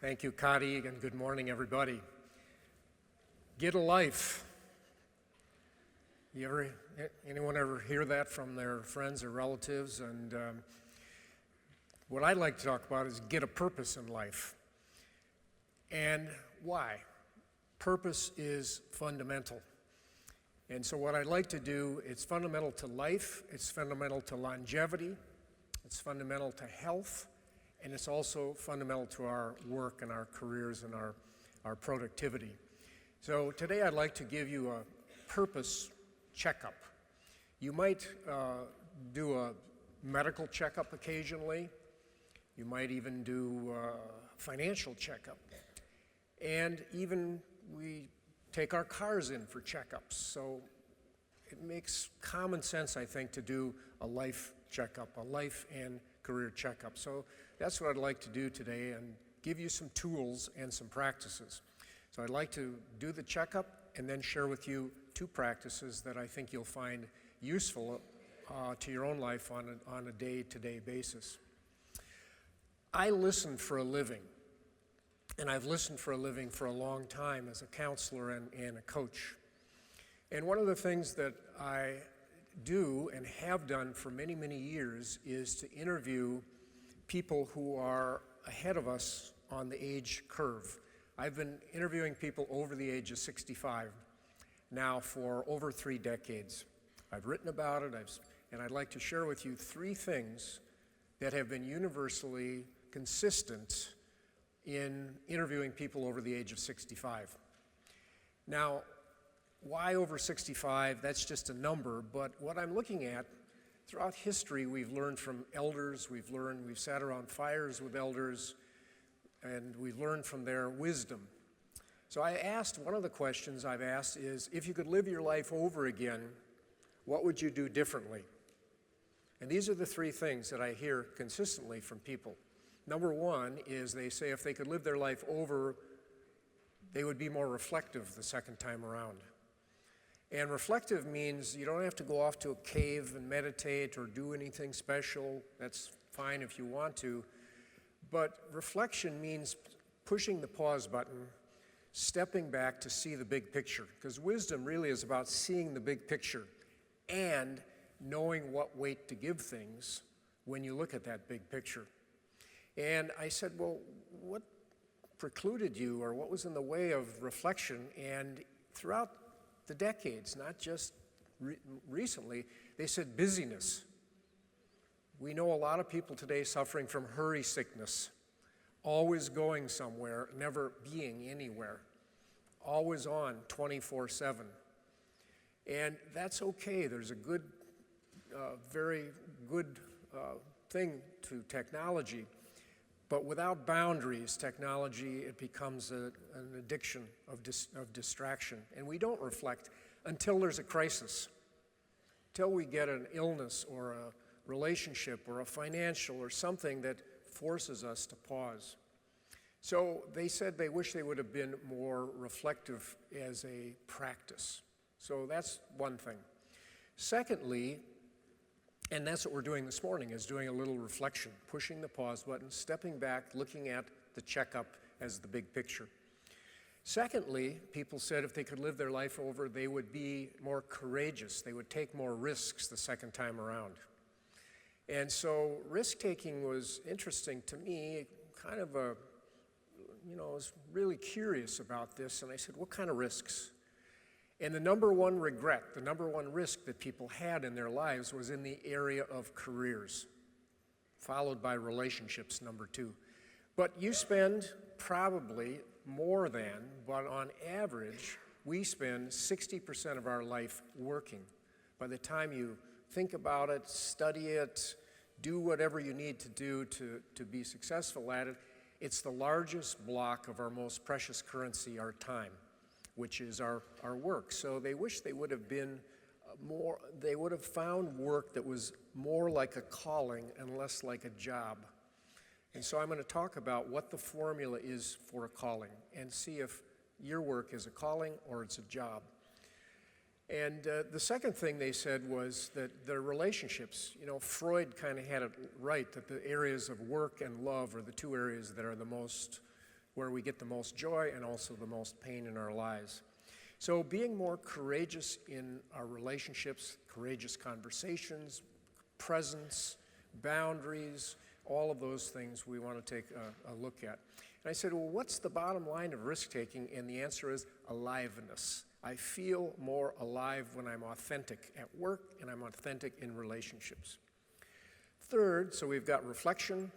Thank you, Kadi, and good morning, everybody. Get a life. Anyone ever hear that from their friends or relatives? And what I'd like to talk about is get a purpose in life. And why? Purpose is fundamental. And so what I'd like to do, it's fundamental to life, it's fundamental to longevity, it's fundamental to health, and it's also fundamental to our work and our careers and our productivity. So today I'd like to give you a purpose checkup. You might do a medical checkup occasionally. You might even do a financial checkup. And even we take our cars in for checkups. So it makes common sense, I think, to do a life checkup, a life and career checkup. So that's what I'd like to do today and give you some tools and some practices. So I'd like to do the checkup and then share with you two practices that I think you'll find useful to your own life on a day-to-day basis. I listen for a living, and I've listened for a living for a long time as a counselor and a coach. And one of the things that I do and have done for many, many years is to interview people who are ahead of us on the age curve. I've been interviewing people over the age of 65 now for over 3 decades. I've written about it, and I'd like to share with you 3 things that have been universally consistent in interviewing people over the age of 65. Now, why over 65? That's just a number, but what I'm looking at, throughout history, we've learned from elders, we've sat around fires with elders, and we've learned from their wisdom. So one of the questions I've asked is, if you could live your life over again, what would you do differently? And these are the 3 things that I hear consistently from people. Number 1 is they say if they could live their life over, they would be more reflective the second time around. And reflective means you don't have to go off to a cave and meditate or do anything special. That's fine if you want to. But reflection means pushing the pause button, stepping back to see the big picture. Because wisdom really is about seeing the big picture and knowing what weight to give things when you look at that big picture. And I said, well, what precluded you, or what was in the way of reflection? And throughout the decades, not just recently, they said busyness. We know a lot of people today suffering from hurry sickness, always going somewhere, never being anywhere, always on 24/7. And that's okay. There's a good, very good thing to technology. But without boundaries, technology, it becomes an addiction of distraction. And we don't reflect until there's a crisis, until we get an illness or a relationship or a financial or something that forces us to pause. So they said they wish they would have been more reflective as a practice. So that's one thing. Secondly, and that's what we're doing this morning, is doing a little reflection, pushing the pause button, stepping back, looking at the checkup as the big picture. Secondly, people said if they could live their life over, they would be more courageous. They would take more risks the second time around. And so risk-taking was interesting to me, I was really curious about this, and I said, what kind of risks? And the number one regret, the number one risk that people had in their lives was in the area of careers, followed by relationships, number 2. But you spend probably more than, but on average, we spend 60% of our life working. By the time you think about it, study it, do whatever you need to do to be successful at it, it's the largest block of our most precious currency, our time, which is our work. So they wish they would have been they would have found work that was more like a calling and less like a job. And so I'm going to talk about what the formula is for a calling and see if your work is a calling or it's a job. And the second thing they said was that their relationships, Freud kind of had it right, that the areas of work and love are the 2 areas that are the most where we get the most joy and also the most pain in our lives. So being more courageous in our relationships, courageous conversations, presence, boundaries, all of those things we want to take a look at. And I said, well, what's the bottom line of risk-taking? And the answer is aliveness. I feel more alive when I'm authentic at work and I'm authentic in relationships. Third, so we've got reflection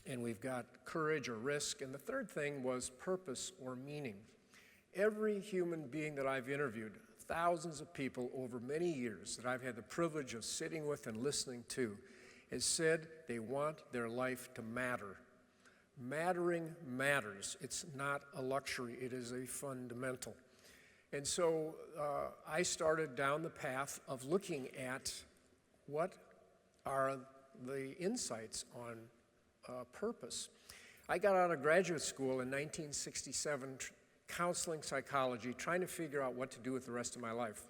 and we've got courage or risk. And the third thing was purpose or meaning. Every human being that I've interviewed, thousands of people over many years that I've had the privilege of sitting with and listening to, has said they want their life to matter. Mattering matters. It's not a luxury. It is a fundamental. And so I started down the path of looking at what are the insights on purpose. I got out of graduate school in 1967, counseling psychology, trying to figure out what to do with the rest of my life.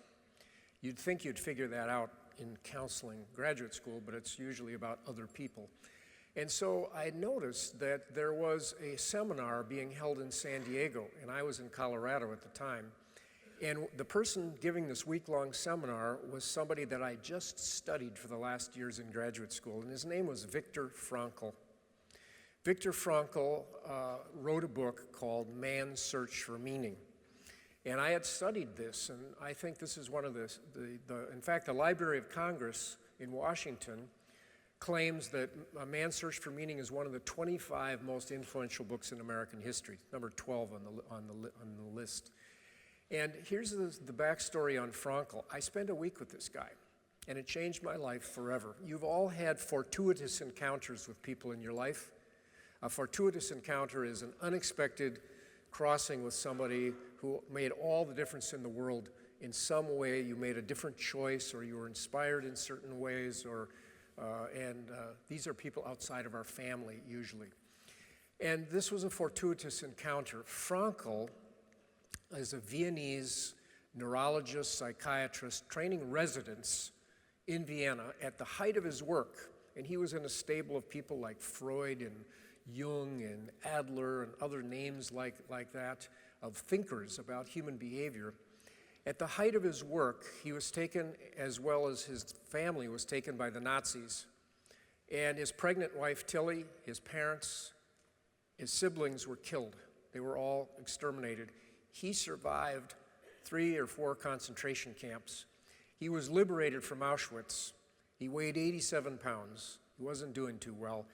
You'd think you'd figure that out in counseling graduate school, but it's usually about other people. And so I noticed that there was a seminar being held in San Diego, and I was in Colorado at the time. And the person giving this week-long seminar was somebody that I just studied for the last years in graduate school, and his name was Viktor Frankl. Viktor Frankl wrote a book called Man's Search for Meaning. And I had studied this, and I think this is one of in fact, the Library of Congress in Washington claims that Man's Search for Meaning is one of the 25 most influential books in American history, number 12 on the list. And here's the backstory on Frankl. I spent a week with this guy, and it changed my life forever. You've all had fortuitous encounters with people in your life. A fortuitous encounter is an unexpected crossing with somebody who made all the difference in the world. In some way, you made a different choice, or you were inspired in certain ways, and these are people outside of our family, usually. And this was a fortuitous encounter. Frankl is a Viennese neurologist, psychiatrist, training residents in Vienna at the height of his work. And he was in a stable of people like Freud and Jung and Adler and other names like that, of thinkers about human behavior. At the height of his work, he was taken, as well as his family was taken by the Nazis. And his pregnant wife, Tilly, his parents, his siblings were killed. They were all exterminated. He survived 3 or 4 concentration camps. He was liberated from Auschwitz. He weighed 87 pounds. He wasn't doing too well.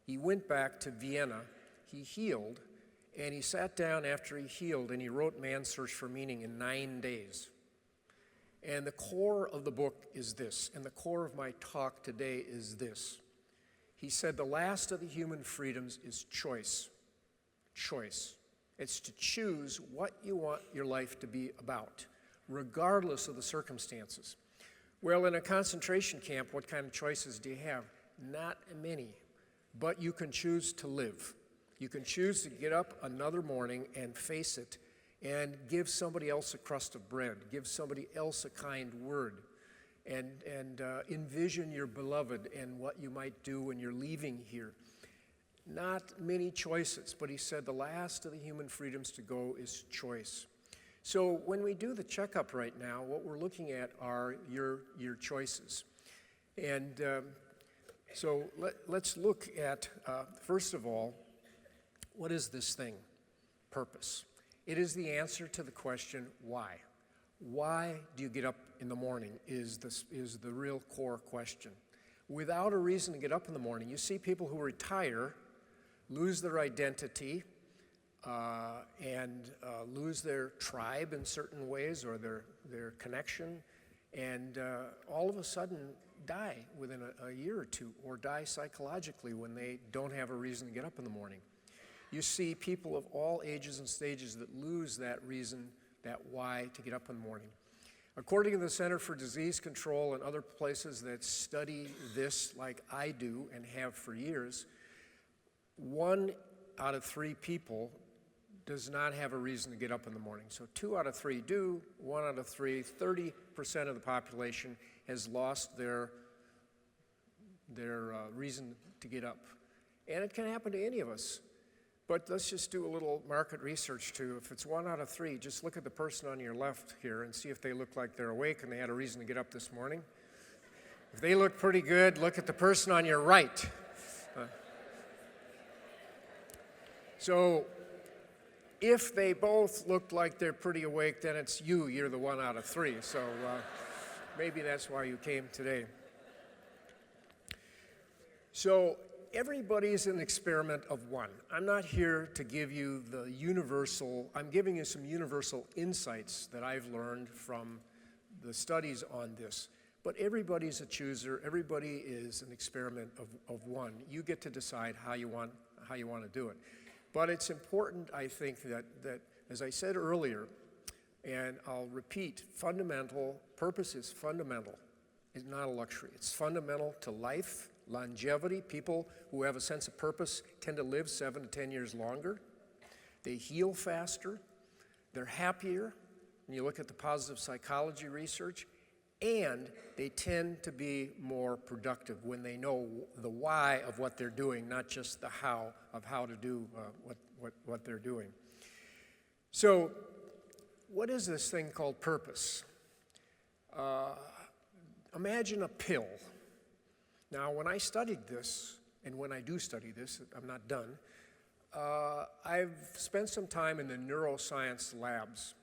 He went back to Vienna. He healed. And he sat down after he healed, and he wrote Man's Search for Meaning in 9 days. And the core of the book is this, and the core of my talk today is this. He said the last of the human freedoms is choice. Choice. It's to choose what you want your life to be about, regardless of the circumstances. Well, in a concentration camp, what kind of choices do you have? Not many, but you can choose to live. You can choose to get up another morning and face it and give somebody else a crust of bread, give somebody else a kind word, and envision your beloved and what you might do when you're leaving here. Not many choices, but he said the last of the human freedoms to go is choice. So when we do the checkup right now, what we're looking at are your choices. And so let's look at, first of all, what is this thing? Purpose. It is the answer to the question, why? Why do you get up in the morning is the real core question. Without a reason to get up in the morning, you see people who retire, lose their identity, and lose their tribe in certain ways, or their connection, and all of a sudden die within a year or two, or die psychologically when they don't have a reason to get up in the morning. You see people of all ages and stages that lose that reason, that why to get up in the morning. According to the Center for Disease Control and other places that study this like I do and have for years, 1 out of 3 people does not have a reason to get up in the morning. So 2 out of 3 do, 1 out of 3, 30% of the population has lost their reason to get up. And it can happen to any of us. But let's just do a little market research too. If it's 1 out of 3, just look at the person on your left here and see if they look like they're awake and they had a reason to get up this morning. If they look pretty good, look at the person on your right. So if they both look like they're pretty awake, then it's you're the 1 out of 3. So maybe that's why you came today. So everybody's an experiment of one. I'm not here to give you the universal, I'm giving you some universal insights that I've learned from the studies on this. But everybody's a chooser, everybody is an experiment of one. You get to decide how you want to do it. But it's important, I think, that as I said earlier, and I'll repeat, purpose is fundamental. It's not a luxury. It's fundamental to life. Longevity, people who have a sense of purpose tend to live 7 to 10 years longer. They heal faster. They're happier. When you look at the positive psychology research, and they tend to be more productive when they know the why of what they're doing, not just the how of how to do what they're doing. So, what is this thing called purpose? Imagine a pill. Now, when I studied this, and when I do study this, I'm not done, I've spent some time in the neuroscience labs.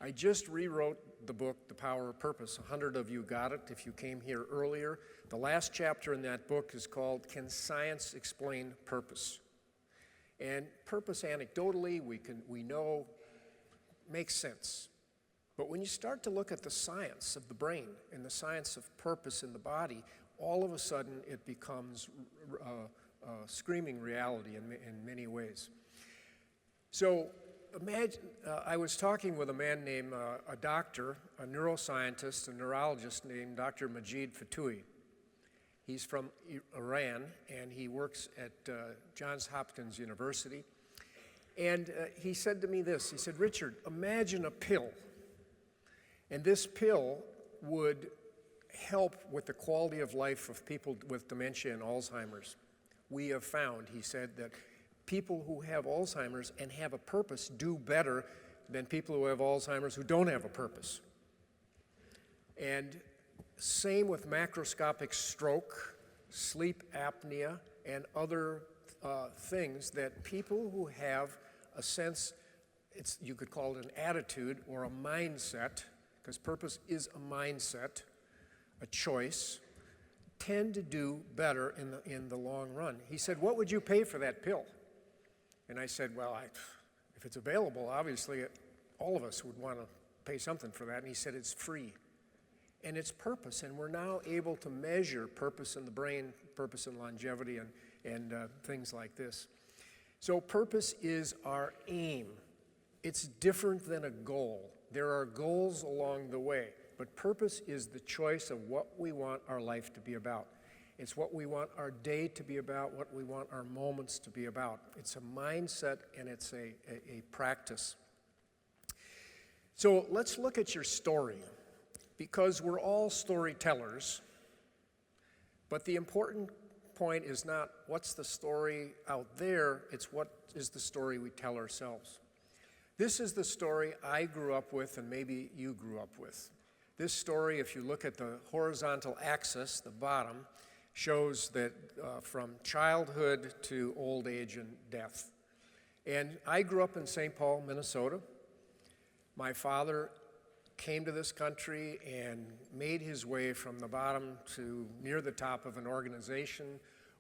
I just rewrote the book, The Power of Purpose. 100 of you got it if you came here earlier. The last chapter in that book is called, Can Science Explain Purpose? And purpose anecdotally, we know, makes sense. But when you start to look at the science of the brain and the science of purpose in the body, all of a sudden it becomes screaming reality in many ways. So imagine, I was talking with a man named, a doctor, a neuroscientist, a neurologist named Dr. Majid Fatui. He's from Iran, and he works at Johns Hopkins University. And he said to me this, he said, Richard, imagine a pill. And this pill would help with the quality of life of people with dementia and Alzheimer's. We have found, he said, that people who have Alzheimer's and have a purpose do better than people who have Alzheimer's who don't have a purpose. And same with macroscopic stroke, sleep apnea, and other things that people who have a sense, you could call it an attitude or a mindset, because purpose is a mindset, a choice, tend to do better in the long run. He said, what would you pay for that pill? And I said, well, if it's available, obviously all of us would want to pay something for that. And he said, it's free. And it's purpose. And we're now able to measure purpose in the brain, purpose in longevity, and things like this. So purpose is our aim. It's different than a goal. There are goals along the way. But purpose is the choice of what we want our life to be about. It's what we want our day to be about, what we want our moments to be about. It's a mindset and it's a practice. So let's look at your story, because we're all storytellers. But the important point is not what's the story out there, it's what is the story we tell ourselves. This is the story I grew up with and maybe you grew up with. This story, if you look at the horizontal axis, the bottom, shows that from childhood to old age and death. And I grew up in St. Paul, Minnesota. My father came to this country and made his way from the bottom to near the top of an organization,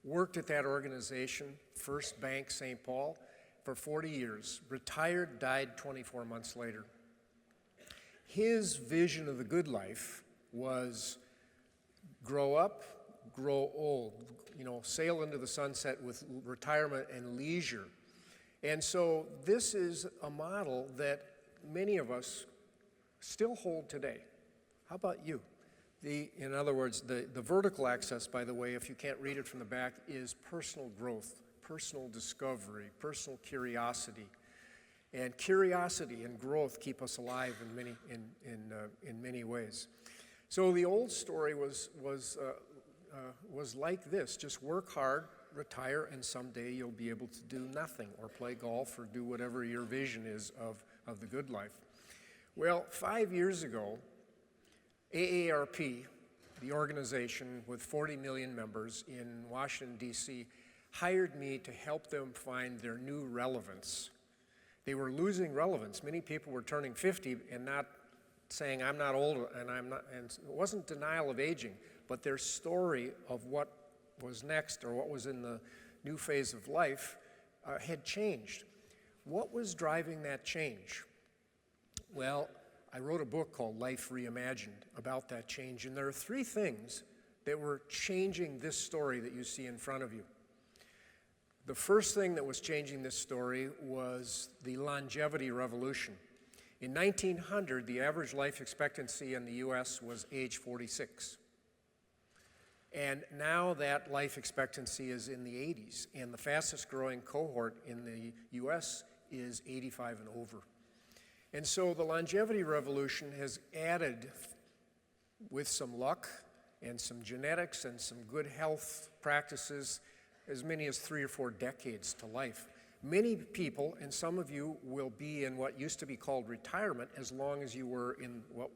worked at that organization, First Bank St. Paul, for 40 years, retired, died 24 months later. His vision of the good life was grow up, grow old, sail into the sunset with retirement and leisure. And so this is a model that many of us still hold today. How about you? In other words, the vertical axis, by the way, if you can't read it from the back, is personal growth, personal discovery, personal curiosity. And curiosity and growth keep us alive in many ways. So the old story was like this: just work hard, retire, and someday you'll be able to do nothing or play golf or do whatever your vision is of the good life. Well, 5 years ago, AARP, the organization with 40 million members in Washington, D.C., hired me to help them find their new relevance. They were losing relevance. Many people were turning 50 and not saying, I'm not old, and it wasn't denial of aging, but their story of what was next or what was in the new phase of life had changed. What was driving that change? Well, I wrote a book called Life Reimagined about that change, and there are three things that were changing this story that you see in front of you. The first thing that was changing this story was the longevity revolution. In 1900, the average life expectancy in the US was age 46. And now that life expectancy is in the 80s, and the fastest growing cohort in the US is 85 and over. And so the longevity revolution has added, with some luck and some genetics and some good health practices, as many as 3 or 4 decades to life. Many people, and some of you, will be in what used to be called retirement as long as you were in what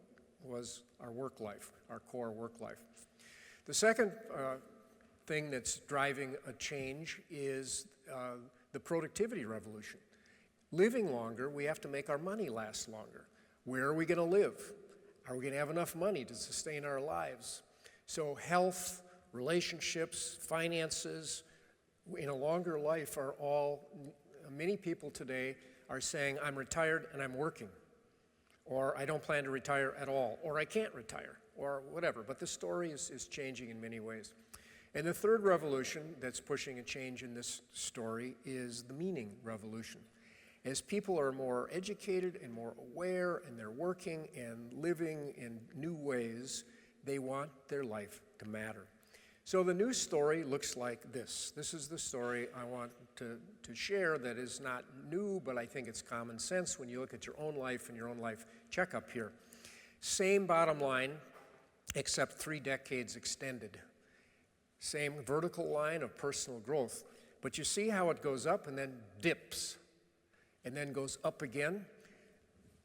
was our work life, our core work life. The second thing that's driving a change is the productivity revolution. Living longer, we have to make our money last longer. Where are we going to live? Are we going to have enough money to sustain our lives? So health, relationships, finances, in a longer life are all, many people today are saying, I'm retired and I'm working, or I don't plan to retire at all, or I can't retire, or whatever. But the story is changing in many ways. And the third revolution that's pushing a change in this story is the meaning revolution. As people are more educated and more aware, and they're working and living in new ways, they want their life to matter. So the new story looks like this. This is the story I want to share that is not new, but I think it's common sense when you look at your own life and your own life checkup here. Same bottom line, except 3 decades extended. Same vertical line of personal growth. But you see how it goes up and then dips, and then goes up again?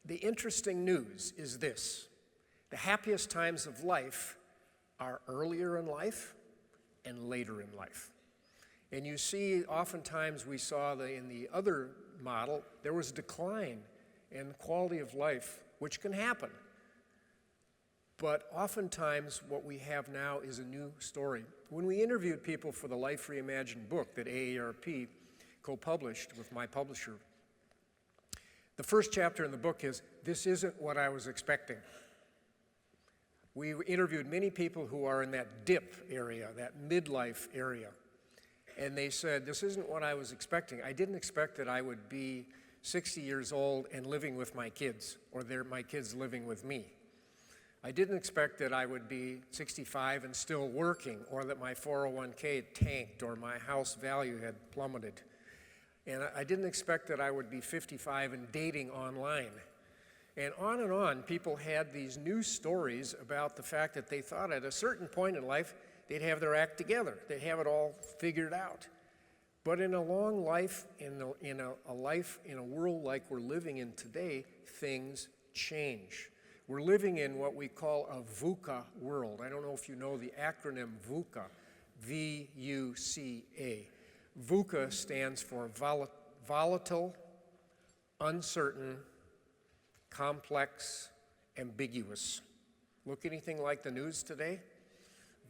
The interesting news is this. The happiest times of life are earlier in life and later in life. And you see, oftentimes we saw in the other model, there was a decline in quality of life, which can happen. But oftentimes what we have now is a new story. When we interviewed people for the Life Reimagined book that AARP co-published with my publisher, the first chapter in the book is, "This isn't what I was expecting." We interviewed many people who are in that dip area, that midlife area. And they said, this isn't what I was expecting. I didn't expect that I would be 60 years old and living with my kids, or my kids living with me. I didn't expect that I would be 65 and still working, or that my 401k tanked, or my house value had plummeted. And I didn't expect that I would be 55 and dating online. And on, people had these new stories about the fact that they thought at a certain point in life, they'd have their act together. They'd have it all figured out. But in a long life, in a world like we're living in today, things change. We're living in what we call a VUCA world. I don't know if you know the acronym VUCA, V-U-C-A. VUCA stands for volatile, uncertain, complex, ambiguous. Look anything like the news today?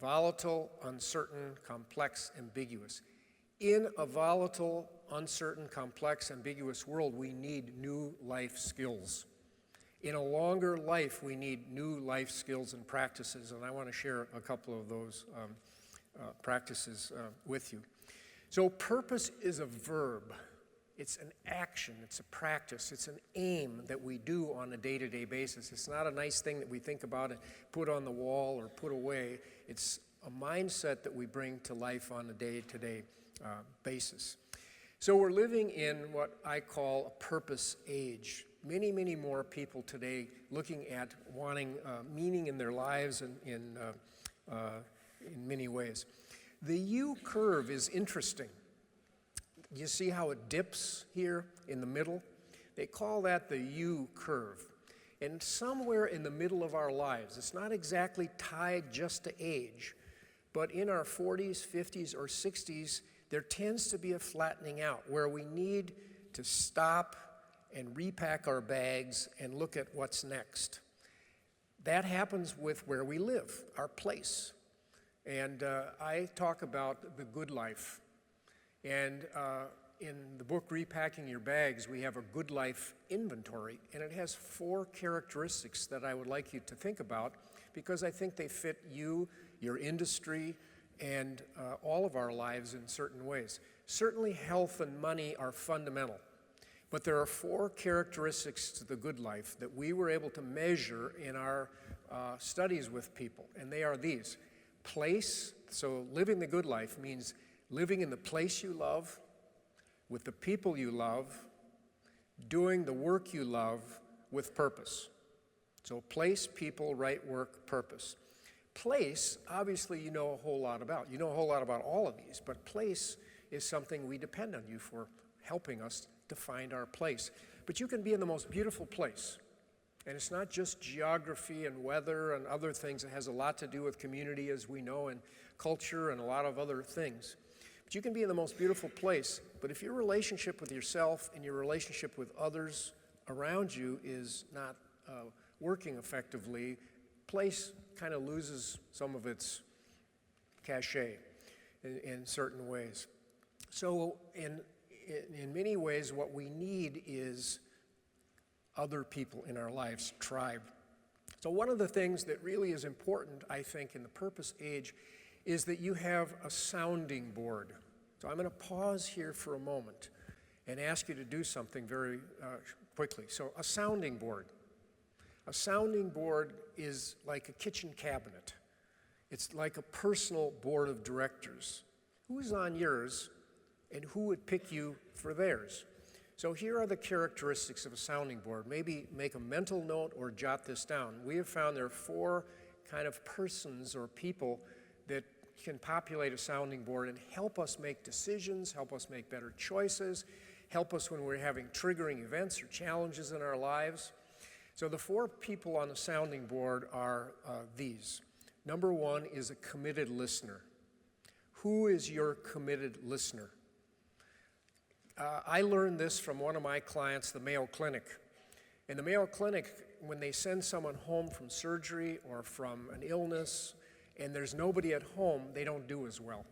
Volatile, uncertain, complex, ambiguous. In a volatile, uncertain, complex, ambiguous world, we need new life skills. In a longer life, we need new life skills and practices, and I want to share a couple of those practices with you. So purpose is a verb. It's an action, it's a practice, it's an aim that we do on a day-to-day basis. It's not a nice thing that we think about and put on the wall or put away. It's a mindset that we bring to life on a day-to-day basis. So we're living in what I call a purpose age. Many, many more people today looking at wanting meaning in their lives in many ways. The U curve is interesting. You see how it dips here in the middle? They call that the U curve. And somewhere in the middle of our lives, it's not exactly tied just to age, but in our 40s, 50s, or 60s, there tends to be a flattening out where we need to stop and repack our bags and look at what's next. That happens with where we live, our place. And I talk about the good life. And in the book, Repacking Your Bags, we have a good life inventory, and it has 4 characteristics that I would like you to think about because I think they fit you, your industry, and all of our lives in certain ways. Certainly health and money are fundamental, but there are 4 characteristics to the good life that we were able to measure in our studies with people, and they are these. Place, so living the good life means living in the place you love, with the people you love, doing the work you love with purpose. So place, people, right work, purpose. Place, obviously you know a whole lot about. You know a whole lot about all of these, but place is something we depend on you for helping us to find our place. But you can be in the most beautiful place. And it's not just geography and weather and other things. It has a lot to do with community, as we know, and culture and a lot of other things. But you can be in the most beautiful place, but if your relationship with yourself and your relationship with others around you is not working effectively, place kind of loses some of its cachet in certain ways. So in many ways, what we need is other people in our lives, tribe. So one of the things that really is important, I think, in the purpose age is that you have a sounding board. So I'm going to pause here for a moment and ask you to do something very quickly. So a sounding board. A sounding board is like a kitchen cabinet. It's like a personal board of directors. Who's on yours and who would pick you for theirs? So here are the characteristics of a sounding board. Maybe make a mental note or jot this down. We have found there are 4 kind of persons or people that can populate a sounding board and help us make decisions, help us make better choices, help us when we're having triggering events or challenges in our lives. So the 4 people on the sounding board are these. Number 1 is a committed listener. Who is your committed listener? I learned this from one of my clients, the Mayo Clinic. In the Mayo Clinic, when they send someone home from surgery or from an illness and there's nobody at home, they don't do as well.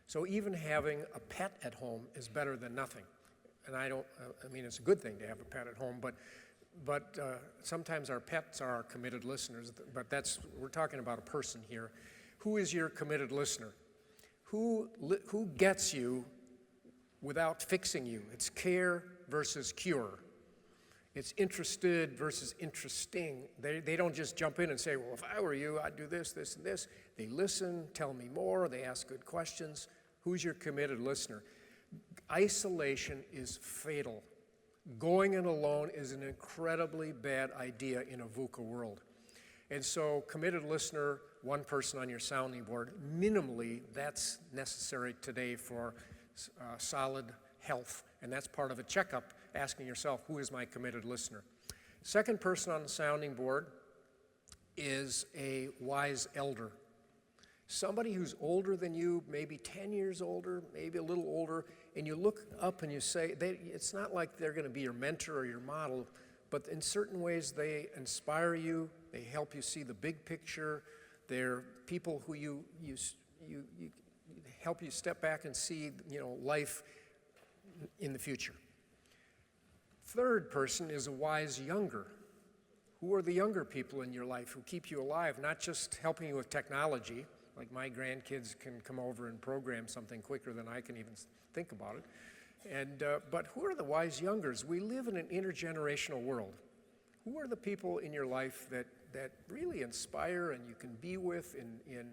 So even having a pet at home is better than nothing. And I mean, it's a good thing to have a pet at home, but sometimes our pets are our committed listeners, but we're talking about a person here. Who is your committed listener? Who gets you without fixing you? It's care versus cure. It's interested versus interesting. They don't just jump in and say, well, if I were you, I'd do this, this, and this. They listen, tell me more, they ask good questions. Who's your committed listener? Isolation is fatal. Going it alone is an incredibly bad idea in a VUCA world. And so committed listener, 1 person on your sounding board, minimally that's necessary today for solid health. And that's part of a checkup, asking yourself, who is my committed listener? Second person on the sounding board is a wise elder. Somebody who's older than you, maybe 10 years older, maybe a little older, and you look up and you say, it's not like they're going to be your mentor or your model, but in certain ways they inspire you, they help you see the big picture, they're people who you help you step back and see, life in the future. Third person is a wise younger. Who are the younger people in your life who keep you alive, not just helping you with technology, like my grandkids can come over and program something quicker than I can even think about it. But who are the wise youngers? We live in an intergenerational world. Who are the people in your life that really inspire and you can be with in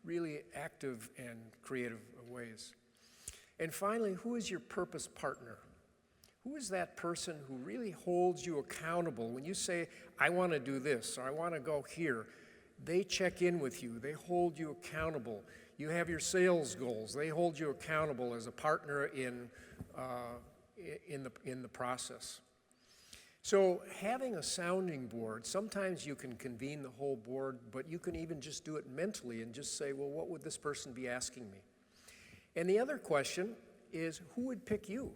really active and creative ways? And finally, who is your purpose partner? Who is that person who really holds you accountable? When you say, I want to do this, or I want to go here, they check in with you. They hold you accountable. You have your sales goals. They hold you accountable as a partner in the process. So having a sounding board, sometimes you can convene the whole board, but you can even just do it mentally and just say, well, what would this person be asking me? And the other question is, who would pick you?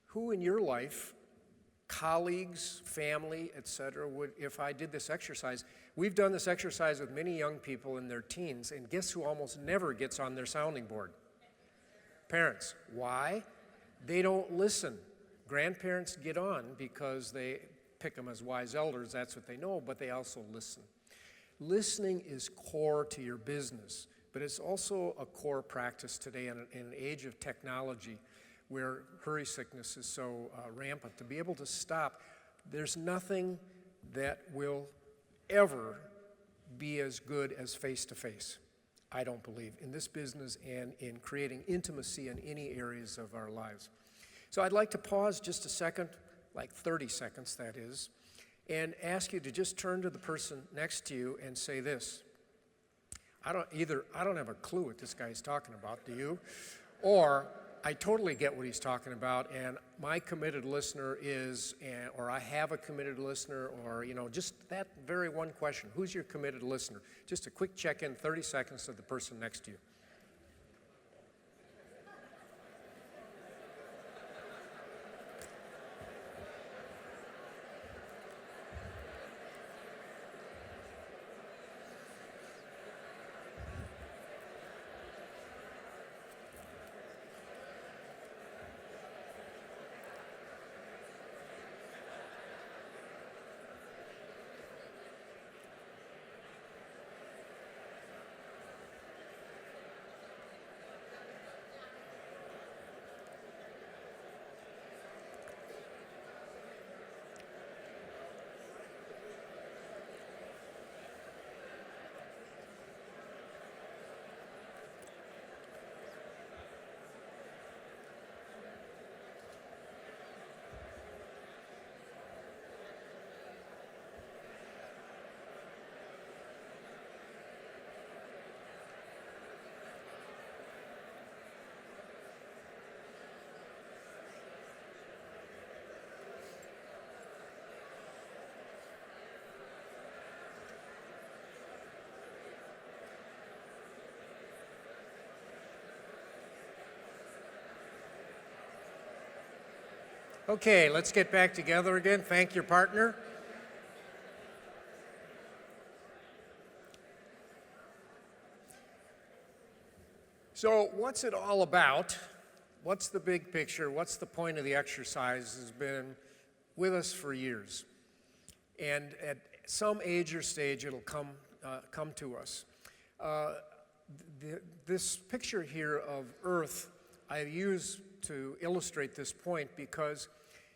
Who in your life, colleagues, family, etc., would, if I did this exercise? We've done this exercise with many young people in their teens, and guess who almost never gets on their sounding board? Parents. Why? They don't listen. Grandparents get on because they pick them as wise elders, that's what they know, but they also listen. Listening is core to your business, but it's also a core practice today in an age of technology where hurry sickness is so rampant. To be able to stop, there's nothing that will ever be as good as face-to-face, I don't believe, in this business and in creating intimacy in any areas of our lives. So I'd like to pause just a second, like 30 seconds that is, and ask you to just turn to the person next to you and say this. I don't have a clue what this guy's talking about, do you? Or I totally get what he's talking about, and my committed listener is, or I have a committed listener, or, just that very one question. Who's your committed listener? Just a quick check-in, 30 seconds to the person next to you. Okay, let's get back together again. Thank your partner. So what's it all about? What's the big picture? What's the point of the exercise? Has been with us for years. And at some age or stage, it'll come to us. This picture here of Earth I use to illustrate this point because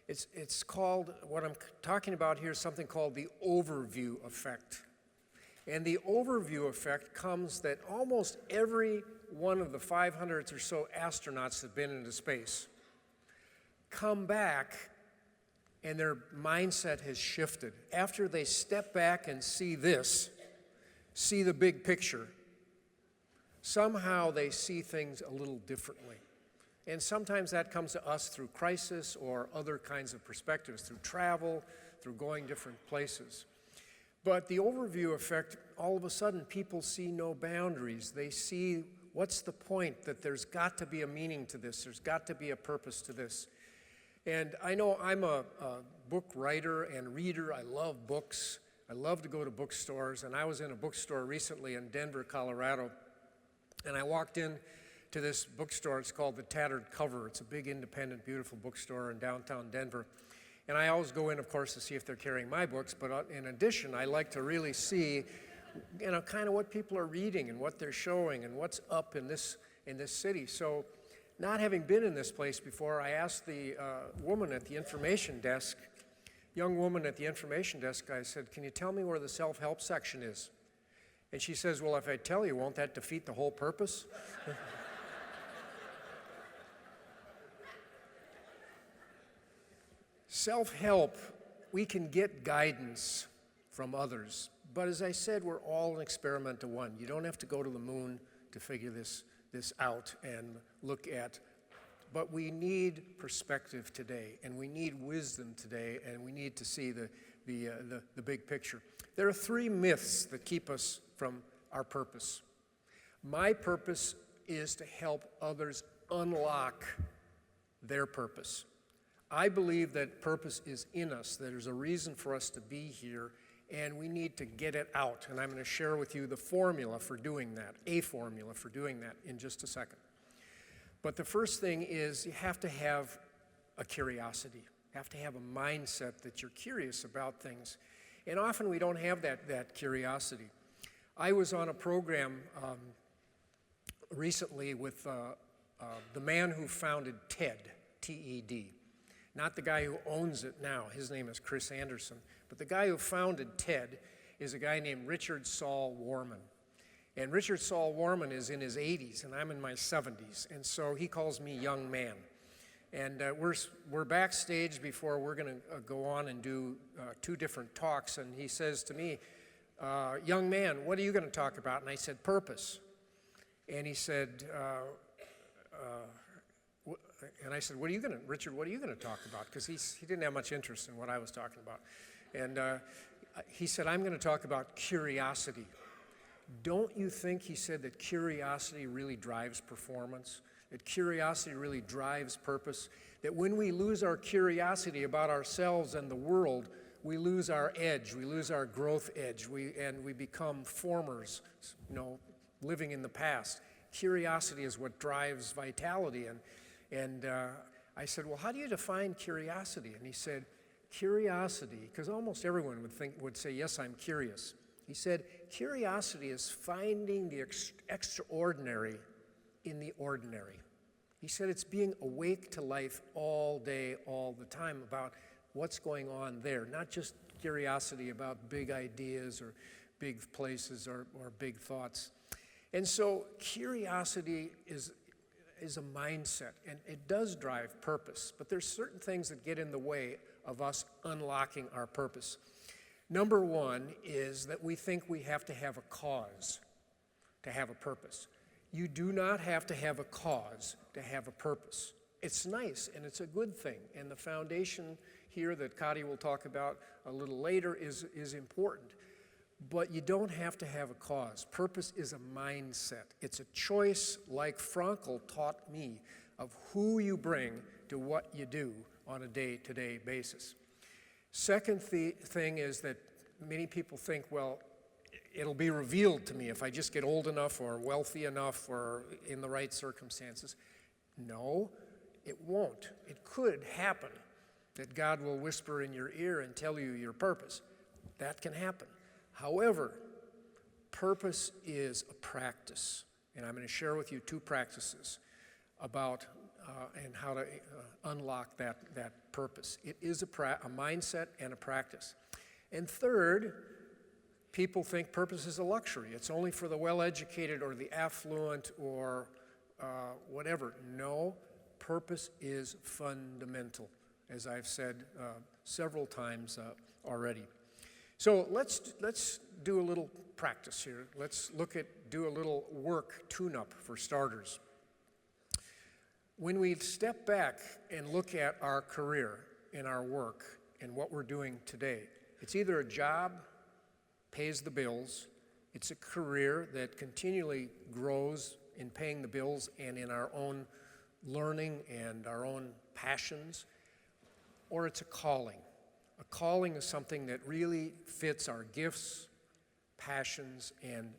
it's called, what I'm talking about here is something called the overview effect. And the overview effect comes that almost every one of the 500 or so astronauts that have been into space come back and their mindset has shifted. After they step back and see this, see the big picture, somehow they see things a little differently. And sometimes that comes to us through crisis or other kinds of perspectives, through travel, through going different places. But the overview effect, all of a sudden people see no boundaries. They see, what's the point? That there's got to be a meaning to this. There's got to be a purpose to this. And I know I'm a book writer and reader. I love books. I love to go to bookstores. And I was in a bookstore recently in Denver, Colorado. And I walked in to this bookstore. It's called The Tattered Cover. It's a big, independent, beautiful bookstore in downtown Denver. And I always go in, of course, to see if they're carrying my books. But in addition, I like to really see, kind of what people are reading and what they're showing and what's up in this city. So, not having been in this place before, I asked the woman at the information desk, young woman at the information desk, I said, "Can you tell me where the self-help section is?" And she says, "Well, if I tell you, won't that defeat the whole purpose?" Self-help, we can get guidance from others. But as I said, we're all an experiment to one. You don't have to go to the moon. to figure this out and look at. But we need perspective today, and we need wisdom today, and we need to see the big picture. There are 3 myths that keep us from our purpose. My purpose is to help others unlock their purpose. I believe that purpose is in us, that there's a reason for us to be here, and we need to get it out. And I'm going to share with you the formula for doing that, a formula for doing that in just a second. But the first thing is you have to have a curiosity. You have to have a mindset that you're curious about things. And often we don't have that curiosity. I was on a program recently with the man who founded TED, T-E-D. Not the guy who owns it now. His name is Chris Anderson. But the guy who founded TED is a guy named Richard Saul Warman. And Richard Saul Warman is in his 80s, and I'm in my 70s. And so he calls me young man. And we're backstage before we're going to go on and do 2 different talks. And he says to me, young man, what are you going to talk about? And I said, purpose. And he said, and I said, Richard, what are you going to talk about? Because he didn't have much interest in what I was talking about. And he said, I'm going to talk about curiosity. Don't you think, he said, that curiosity really drives performance? That curiosity really drives purpose? That when we lose our curiosity about ourselves and the world, we lose our edge, we lose our growth edge, and we become formers, living in the past. Curiosity is what drives vitality. And I said, well, how do you define curiosity? And he said, curiosity, because almost everyone would say, yes, I'm curious. He said, curiosity is finding the extraordinary in the ordinary. He said it's being awake to life all day, all the time about what's going on there, not just curiosity about big ideas or big places or big thoughts. And so curiosity is a mindset, and it does drive purpose, but there's certain things that get in the way of us unlocking our purpose. Number 1 is that we think we have to have a cause to have a purpose. You do not have to have a cause to have a purpose. It's nice, and it's a good thing, and the foundation here that Kadi will talk about a little later is important. But you don't have to have a cause. Purpose is a mindset. It's a choice, like Frankl taught me, of who you bring to what you do on a day-to-day basis. Second thing is that many people think, well, it'll be revealed to me if I just get old enough or wealthy enough or in the right circumstances. No, it won't. It could happen that God will whisper in your ear and tell you your purpose. That can happen. However, purpose is a practice, and I'm going to share with you 2 practices about and how to unlock that purpose. It is a mindset and a practice. And third, people think purpose is a luxury. It's only for the well-educated or the affluent or whatever. No, purpose is fundamental, as I've said several times already. So let's do a little practice here. Let's do a little work tune-up for starters. When we step back and look at our career and our work and what we're doing today, it's either a job, pays the bills, it's a career that continually grows in paying the bills and in our own learning and our own passions, or it's a calling. A calling is something that really fits our gifts, passions, and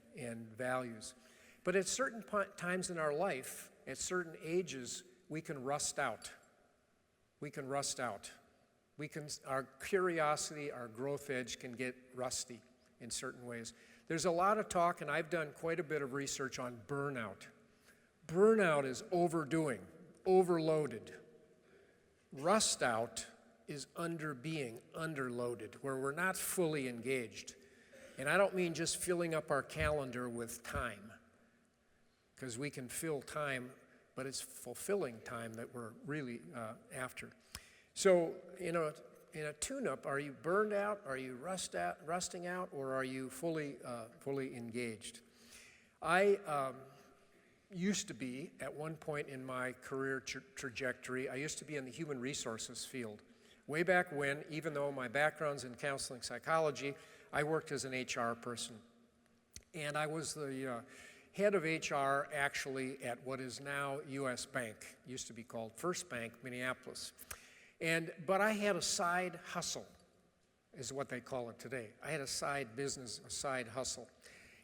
values. But at certain times in our life, at certain ages, we can rust out. Our curiosity, our growth edge can get rusty in certain ways. There's a lot of talk, and I've done quite a bit of research on burnout. Burnout is overdoing, overloaded. Rust out is underloaded, where we're not fully engaged. And I don't mean just filling up our calendar with time, because we can fill time, but it's fulfilling time that we're really after. So, in a tune-up, are you burned out, are you rusting out, or are you fully engaged? I used to be, at one point in my career trajectory, I used to be in the human resources field. Way back when, even though my background's in counseling psychology, I worked as an HR person. And I was the head of HR actually at what is now U.S. Bank, used to be called First Bank, Minneapolis. But I had a side hustle, is what they call it today. I had a side business, a side hustle.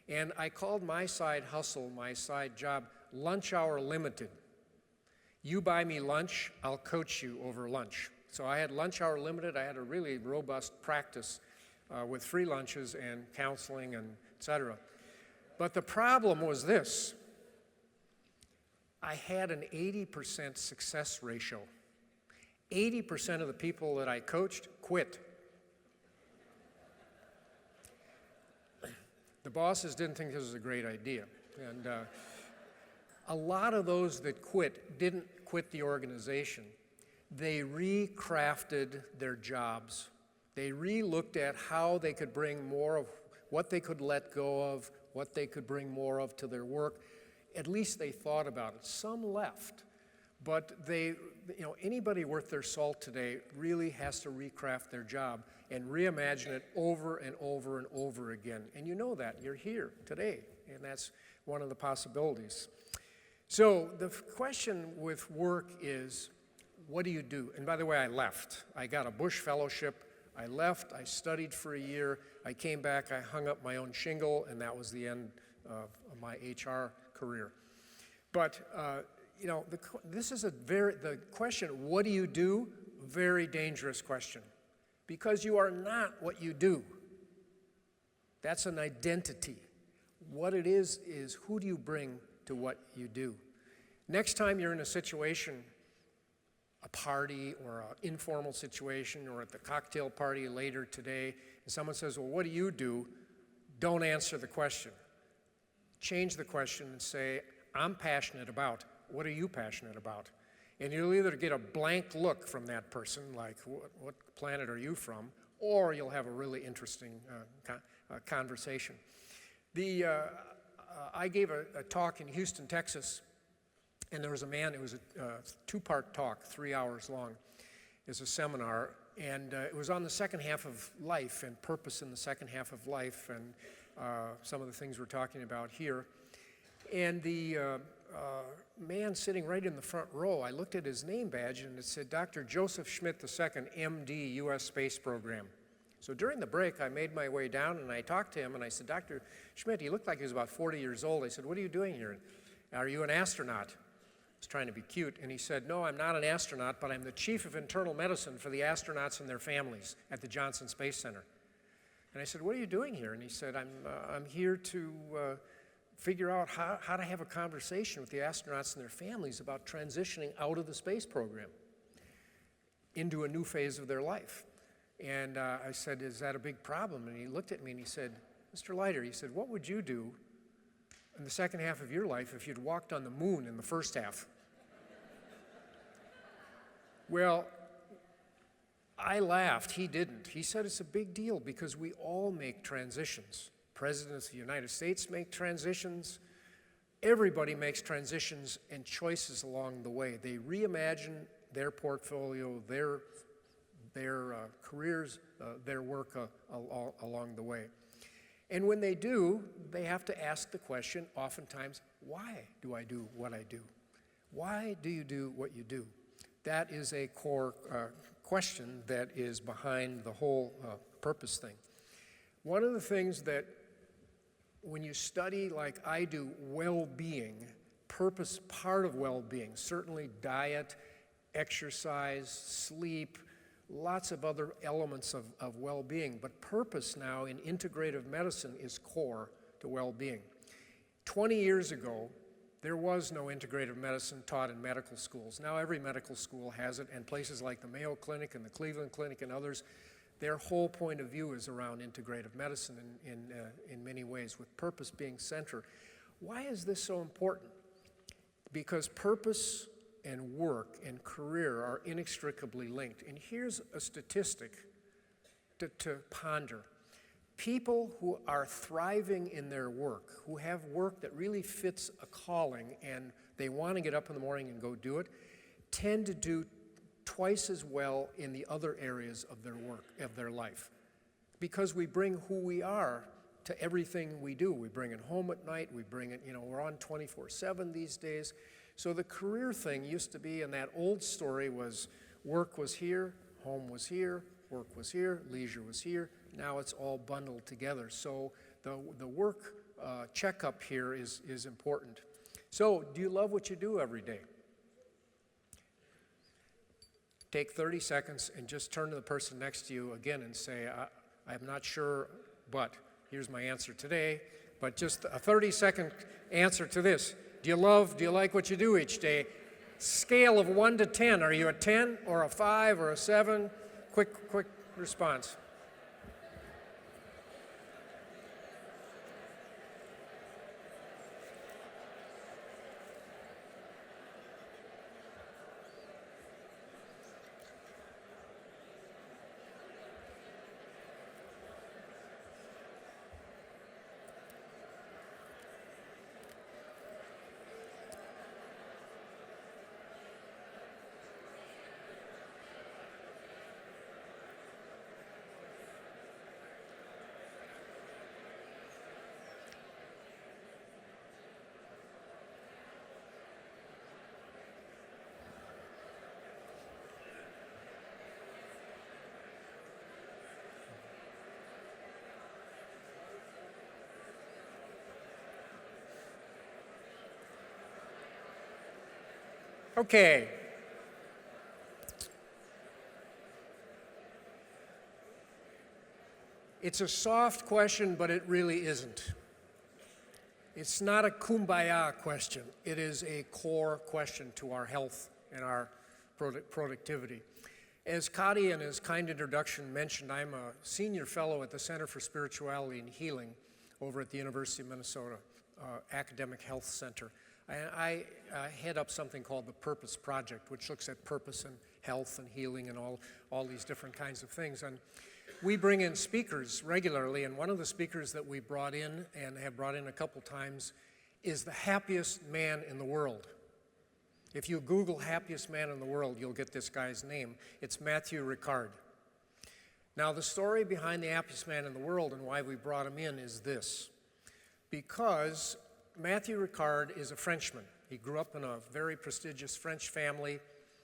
And I called my side hustle, my side job, Lunch Hour Limited. You buy me lunch, I'll coach you over lunch. So I had Lunch Hour Limited. I had a really robust practice with free lunches and counseling and et cetera. But the problem was this. I had an 80% success ratio. 80% of the people that I coached quit. The bosses didn't think this was a great idea. And a lot of those that quit didn't quit the organization. They recrafted their jobs. They re-looked at how they could bring more of what they could let go of, what they could bring more of to their work. At least they thought about it. Some left. But anybody worth their salt today really has to recraft their job and reimagine it over and over and over again. And you know that. You're here today, and that's one of the possibilities. So the question with work is, what do you do? And by the way, I left. I got a Bush Fellowship. I left. I studied for a year. I came back. I hung up my own shingle, and that was the end of my HR career. But this is the question, what do you do? Very dangerous question. Because you are not what you do. That's an identity. What it is who do you bring to what you do? Next time you're in a situation, a party or an informal situation or at the cocktail party later today, and someone says, well, what do you do? Don't answer the question. Change the question and say, I'm passionate about. What are you passionate about? And you'll either get a blank look from that person, like, what planet are you from? Or you'll have a really interesting conversation. I gave a talk in Houston, Texas, and there was a man, it was a two-part talk, 3 hours long. It was a seminar, and it was on the second half of life and purpose in the second half of life and some of the things we're talking about here. And the man sitting right in the front row, I looked at his name badge and it said Dr. Joseph Schmidt II, MD, U.S. Space Program. So during the break, I made my way down and I talked to him and I said, Dr. Schmidt, he looked like he was about 40 years old. I said, what are you doing here? Are you an astronaut? I was trying to be cute. And he said, no, I'm not an astronaut, but I'm the chief of internal medicine for the astronauts and their families at the Johnson Space Center. And I said, what are you doing here? And he said, I'm here to figure out how to have a conversation with the astronauts and their families about transitioning out of the space program into a new phase of their life. And I said, is that a big problem? And he looked at me and he said, Mr. Leider, he said, what would you do in the second half of your life if you'd walked on the moon in the first half? Well, I laughed. He didn't. He said it's a big deal because we all make transitions. Presidents of the United States make transitions. Everybody makes transitions and choices along the way. They reimagine their portfolio, their careers, their work along the way. And when they do, they have to ask the question, oftentimes, why do I do what I do? Why do you do what you do? That is a core question that is behind the whole purpose thing. One of the things that when you study, like I do, well-being, purpose, part of well-being, certainly diet, exercise, sleep, lots of other elements of well-being, but purpose now in integrative medicine is core to well-being. 20 years ago, there was no integrative medicine taught in medical schools. Now every medical school has it, and places like the Mayo Clinic and the Cleveland Clinic and others, their whole point of view is around integrative medicine in many ways, with purpose being center. Why is this so important? Because purpose and work and career are inextricably linked. And here's a statistic to ponder. People who are thriving in their work, who have work that really fits a calling and they want to get up in the morning and go do it, tend to do twice as well in the other areas of their work, of their life. Because we bring who we are to everything we do. We bring it home at night, we bring it, we're on 24/7 these days. So the career thing used to be, in that old story, was work was here, home was here, work was here, leisure was here. Now it's all bundled together. So the work checkup here is important. So do you love what you do every day? Take 30 seconds and just turn to the person next to you again and say, I'm not sure, but here's my answer today. But just a 30-second answer to this. Do you like what you do each day? Scale of 1 to 10. Are you a 10 or a 5 or a 7? Quick response. Okay. It's a soft question, but it really isn't. It's not a kumbaya question. It is a core question to our health and our productivity. As Kadi in his kind introduction mentioned, I'm a senior fellow at the Center for Spirituality and Healing over at the University of Minnesota Academic Health Center. I head up something called the Purpose Project, which looks at purpose and health and healing and all these different kinds of things. And we bring in speakers regularly, and one of the speakers that we brought in and have brought in a couple times is the happiest man in the world. If you Google happiest man in the world, you'll get this guy's name. It's Matthew Ricard. Now, the story behind the happiest man in the world and why we brought him in is this. Because Matthew Ricard is a Frenchman. He grew up in a very prestigious French family.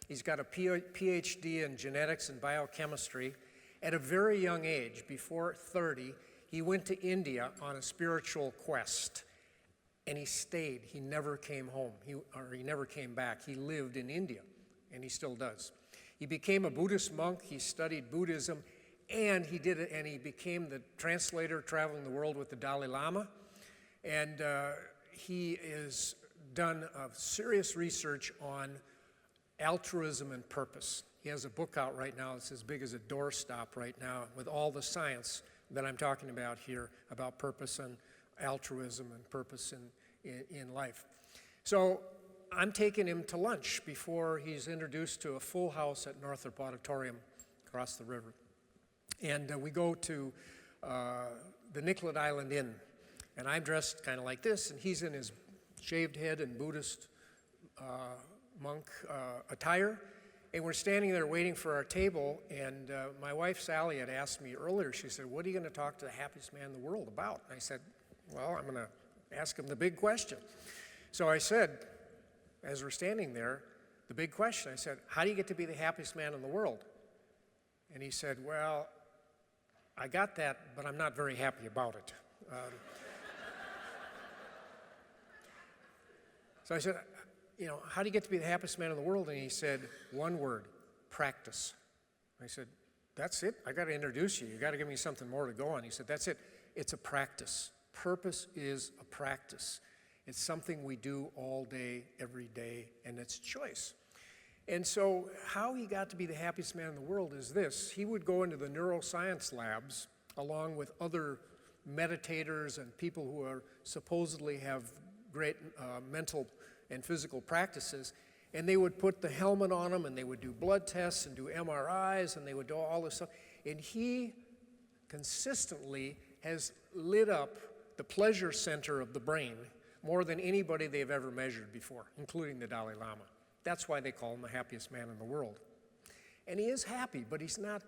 He's got a PhD in genetics and biochemistry. At a very young age, before 30, he went to India on a spiritual quest. And he stayed. He never came home. He never came back. He lived in India, and he still does. He became a Buddhist monk. He studied Buddhism, and he became the translator traveling the world with the Dalai Lama. And he has done serious research on altruism and purpose. He has a book out right now that's as big as a doorstop right now with all the science that I'm talking about here about purpose and altruism and purpose in life. So I'm taking him to lunch before he's introduced to a full house at Northrop Auditorium across the river. And we go to the Nicollet Island Inn. And I'm dressed kind of like this, and he's in his shaved head and Buddhist monk attire. And we're standing there waiting for our table, and my wife Sally had asked me earlier, she said, what are you going to talk to the happiest man in the world about? And I said, well, I'm going to ask him the big question. So I said, as we're standing there, the big question, I said, how do you get to be the happiest man in the world? And he said, well, I got that, but I'm not very happy about it. So I said, how do you get to be the happiest man in the world? And he said, one word, practice. I said, that's it? I got to introduce you. You got to give me something more to go on. He said, that's it. It's a practice. Purpose is a practice. It's something we do all day, every day, and it's choice. And so how he got to be the happiest man in the world is this. He would go into the neuroscience labs along with other meditators and people who are supposedly have great mental and physical practices, and they would put the helmet on them, and they would do blood tests and do MRIs, and they would do all this stuff. And he consistently has lit up the pleasure center of the brain more than anybody they've ever measured before, including the Dalai Lama. That's why they call him the happiest man in the world. And he is happy, but he's not,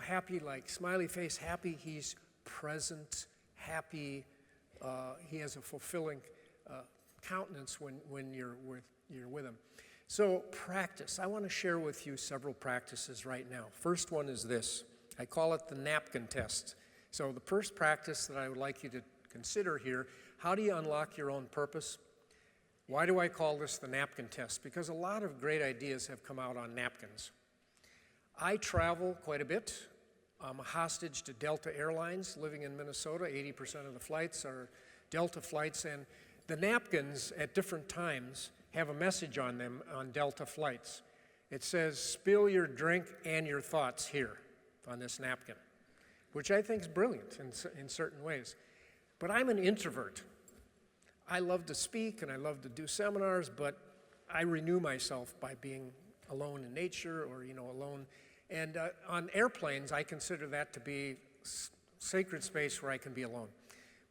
happy like smiley face happy. He's present, happy. He has a fulfilling countenance when you're with him. So practice. I want to share with you several practices right now. First one is this. I call it the napkin test. So the first practice that I would like you to consider here, how do you unlock your own purpose? Why do I call this the napkin test? Because a lot of great ideas have come out on napkins. I travel quite a bit. I'm a hostage to Delta Airlines living in Minnesota. 80% of the flights are Delta flights, and the napkins at different times have a message on them on Delta flights. It says, spill your drink and your thoughts here on this napkin, which I think is brilliant in certain ways. But I'm an introvert. I love to speak and I love to do seminars, but I renew myself by being alone in nature or, alone. And on airplanes, I consider that to be sacred space where I can be alone.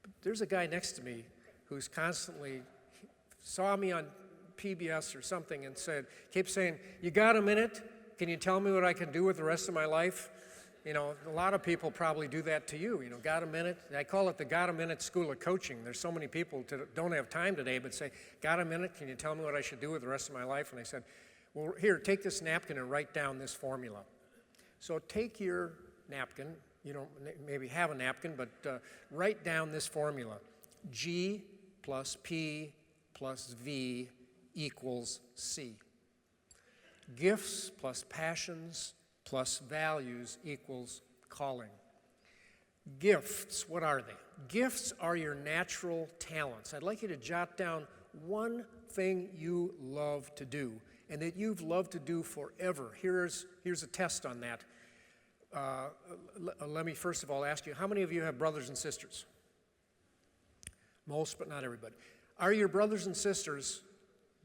But there's a guy next to me who's constantly saw me on PBS or something and kept saying, you got a minute? Can you tell me what I can do with the rest of my life? A lot of people probably do that to you. Got a minute? I call it the got a minute school of coaching. There's so many people that don't have time today, but say, got a minute? Can you tell me what I should do with the rest of my life? And I said, well, here, take this napkin and write down this formula. So take your napkin. You don't maybe have a napkin, but write down this formula. G plus P plus V equals C. Gifts plus passions plus values equals calling. Gifts, what are they? Gifts are your natural talents. I'd like you to jot down one thing you love to do and that you've loved to do forever. Here's a test on that. Let me first of all ask you, how many of you have brothers and sisters? Most, but not everybody. Are your brothers and sisters'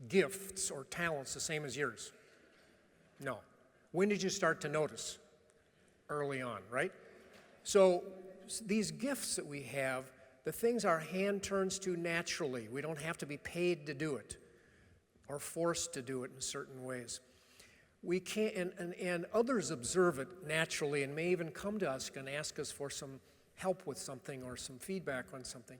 gifts or talents the same as yours? No. When did you start to notice? Early on, right? So these gifts that we have, the things our hand turns to naturally, we don't have to be paid to do it or forced to do it in certain ways. We can't, and others observe it naturally and may even come to us and ask us for some help with something or some feedback on something.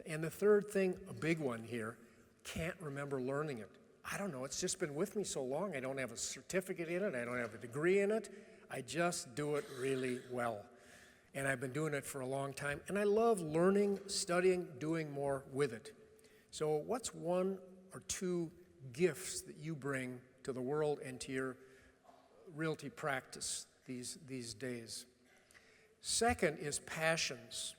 And the third thing, a big one here, can't remember learning it. I don't know, it's just been with me so long. I don't have a certificate in it. I don't have a degree in it. I just do it really well. And I've been doing it for a long time. And I love learning, studying, doing more with it. So what's one or two gifts that you bring to the world and to your realty practice these days? Second is passions.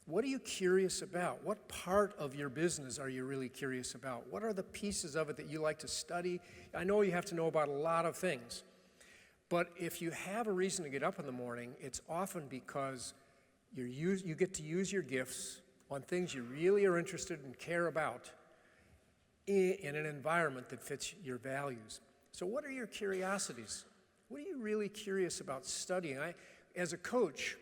What are you curious about? What part of your business are you really curious about? What are the pieces of it that you like to study? I know you have to know about a lot of things, but if you have a reason to get up in the morning, it's often because you get to use your gifts on things you really are interested and care about in an environment that fits your values. So what are your curiosities? What are you really curious about studying? As a coach,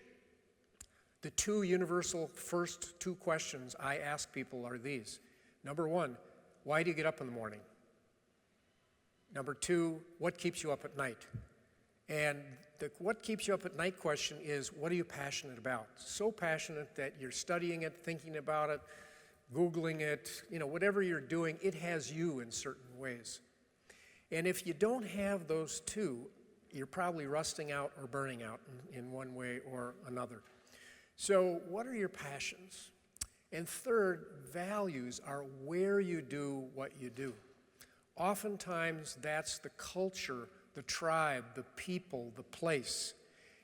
the two universal first two questions I ask people are these. Number one, why do you get up in the morning? Number two, what keeps you up at night? And the what keeps you up at night question is, what are you passionate about? So passionate that you're studying it, thinking about it, Googling it, whatever you're doing, it has you in certain ways. And if you don't have those two, you're probably rusting out or burning out in one way or another. So what are your passions? And third, values are where you do what you do. Oftentimes, that's the culture, the tribe, the people, the place.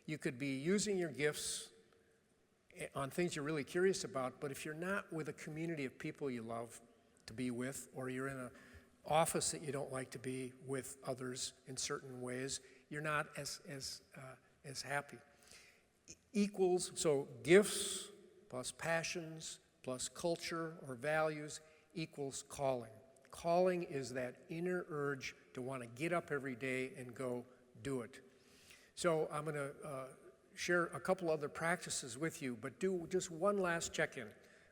You could be using your gifts on things you're really curious about, but if you're not with a community of people you love to be with, or you're in an office that you don't like to be with others in certain ways, you're not as happy. Equals, so gifts plus passions plus culture or values equals calling. Calling is that inner urge to want to get up every day and go do it. So I'm going to share a couple other practices with you, but do just one last check-in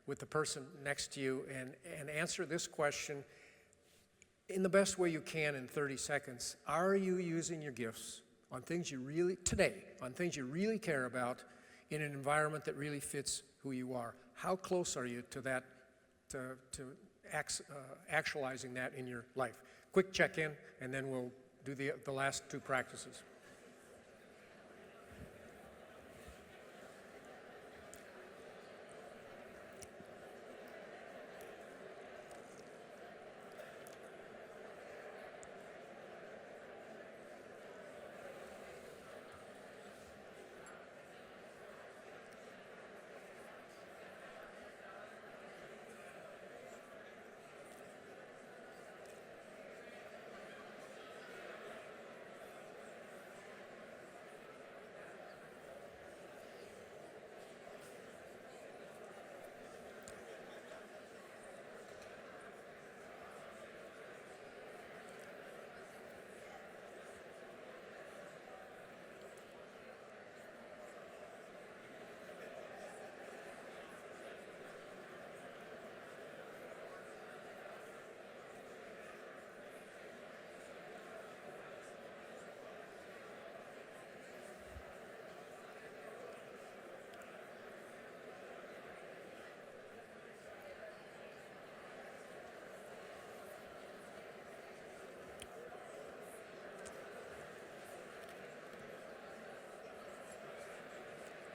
with the person next to you and answer this question in the best way you can in 30 seconds. Are you using your gifts on things you really, today, on things you really care about in an environment that really fits who you are? How close are you to that, to actualizing that in your life? Quick check-in, and then we'll do the last two practices.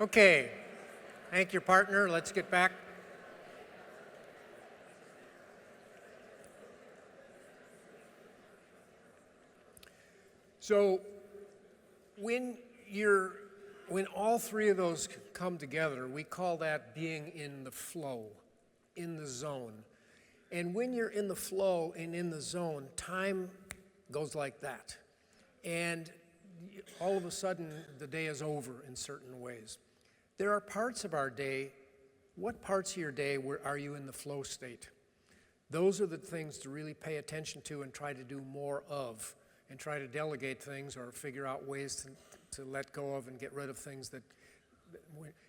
Okay, thank you, partner. Let's get back. So when all three of those come together, we call that being in the flow, in the zone. And when you're in the flow and in the zone, time goes like that. And all of a sudden, the day is over in certain ways. There are parts of our day. What parts of your day are you in the flow state? Those are the things to really pay attention to and try to do more of, and try to delegate things or figure out ways to let go of and get rid of things that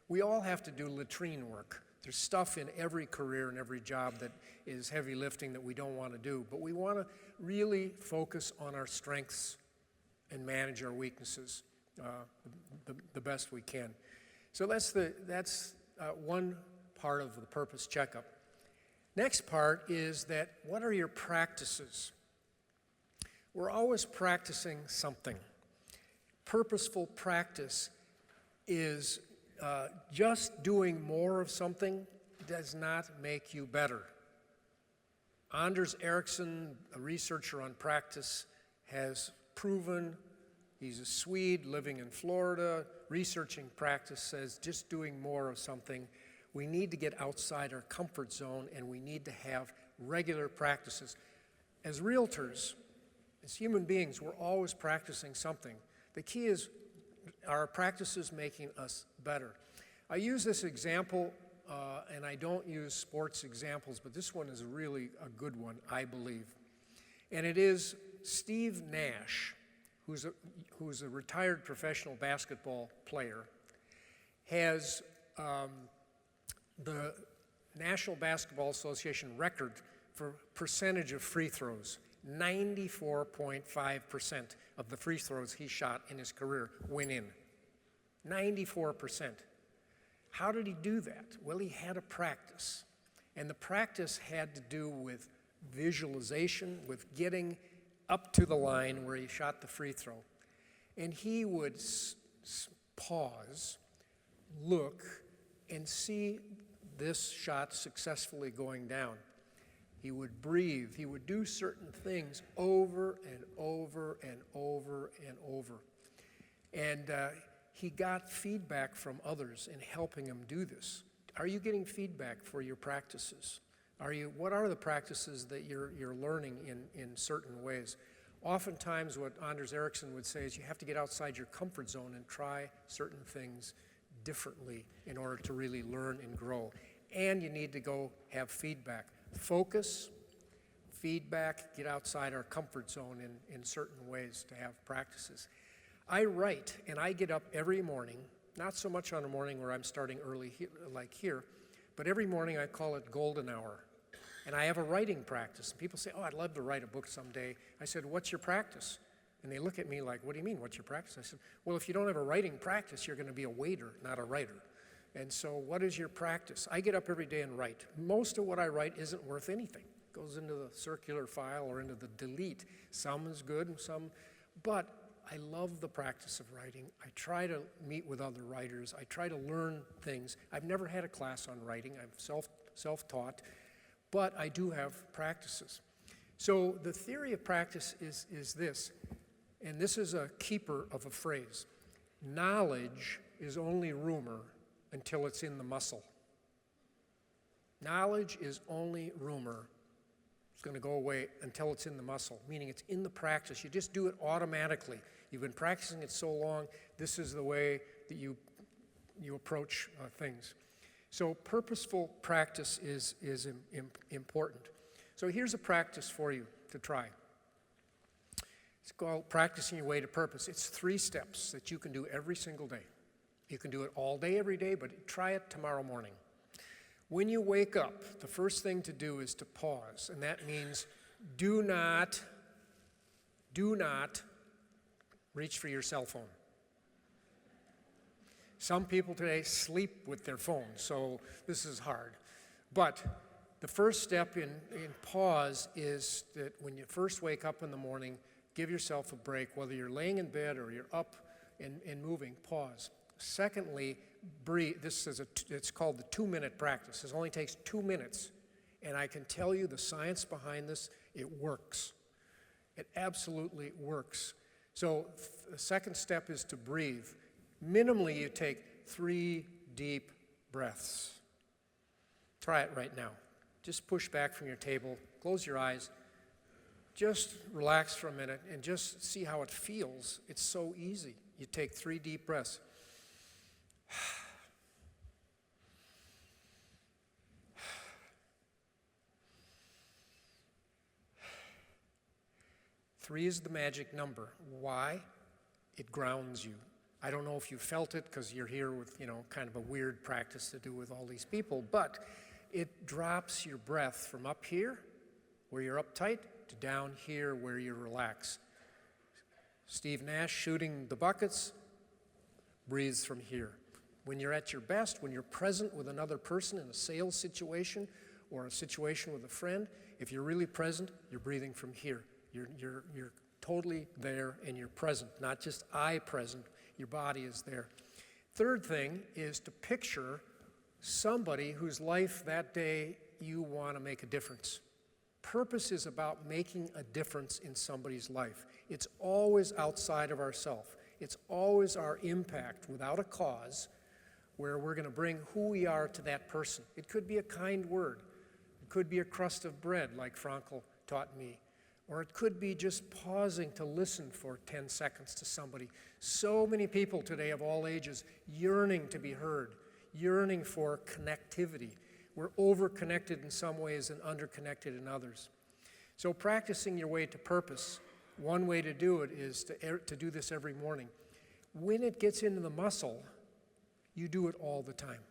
we all have to do latrine work. There's stuff in every career and every job that is heavy lifting that we don't want to do, but we want to really focus on our strengths and manage our weaknesses the best we can. So that's one part of the purpose checkup. Next part is that what are your practices? We're always practicing something. Purposeful practice is just doing more of something does not make you better. Anders Ericsson, a researcher on practice, has proven, he's a Swede living in Florida, researching practice, says just doing more of something. We need to get outside our comfort zone, and we need to have regular practices. As realtors, as human beings, we're always practicing something. The key is our practices making us better. I use this example, and I don't use sports examples, but this one is really a good one, I believe. And it is Steve Nash, who's a retired professional basketball player, has the National Basketball Association record for percentage of free throws. 94.5% of the free throws he shot in his career went in. 94%. How did he do that? Well, he had a practice. And the practice had to do with visualization, with getting up to the line where he shot the free throw. And he would pause, look, and see this shot successfully going down. He would breathe. He would do certain things over and over and over and over. And he got feedback from others in helping him do this. Are you getting feedback for your practices? What are the practices that you're learning in certain ways? Oftentimes what Anders Ericsson would say is you have to get outside your comfort zone and try certain things differently in order to really learn and grow. And you need to go have feedback. Focus, feedback, get outside our comfort zone in certain ways to have practices. I write, and I get up every morning, Not so much on a morning where I'm starting early like here, but every morning I call it golden hour. And I have a writing practice. People say, oh, I'd love to write a book someday. I said, what's your practice? And they look at me like, what do you mean, what's your practice? I said, well, if you don't have a writing practice, you're going to be a waiter, not a writer. And so what is your practice? I get up every day and write. Most of what I write isn't worth anything. It goes into the circular file or into the delete. Some is good and some, but I love the practice of writing. I try to meet with other writers. I try to learn things. I've never had a class on writing. I'm self-taught, but I do have practices. So the theory of practice is this, and this is a keeper of a phrase. Knowledge is only rumor until it's in the muscle. Knowledge is only rumor. It's going to go away until it's in the muscle, meaning it's in the practice. You just do it automatically. You've been practicing it so long, this is the way that you approach things. So purposeful practice is important. So here's a practice for you to try. It's called practicing your way to purpose. It's 3 steps that you can do every single day. You can do it all day, every day, but try it tomorrow morning. When you wake up, the first thing to do is to pause, and that means do not reach for your cell phone. Some people today sleep with their phones, so this is hard. But the first step in pause is that when you first wake up in the morning, give yourself a break, whether you're laying in bed or you're up and moving, pause. Secondly, breathe. It's called the 2-minute practice. It only takes 2 minutes, and I can tell you the science behind this, it works. It absolutely works. So the second step is to breathe. Minimally, you take 3 deep breaths. Try it right now. Just push back from your table, close your eyes, just relax for a minute, and just see how it feels. It's so easy. You take 3 deep breaths. 3 is the magic number. Why? It grounds you. I don't know if you felt it because you're here with, kind of a weird practice to do with all these people, but it drops your breath from up here, where you're uptight, to down here where you relax. Steve Nash shooting the buckets breathes from here. When you're at your best, when you're present with another person in a sales situation or a situation with a friend, if you're really present, you're breathing from here. You're totally there and you're present, not just I present, your body is there. Third thing is to picture somebody whose life that day you want to make a difference. Purpose is about making a difference in somebody's life. It's always outside of ourselves. It's always our impact without a cause where we're going to bring who we are to that person. It could be a kind word. It could be a crust of bread like Frankl taught me. Or it could be just pausing to listen for 10 seconds to somebody. So many people today of all ages yearning to be heard, yearning for connectivity. We're over-connected in some ways and under-connected in others. So practicing your way to purpose, one way to do it is to do this every morning. When it gets into the muscle, you do it all the time.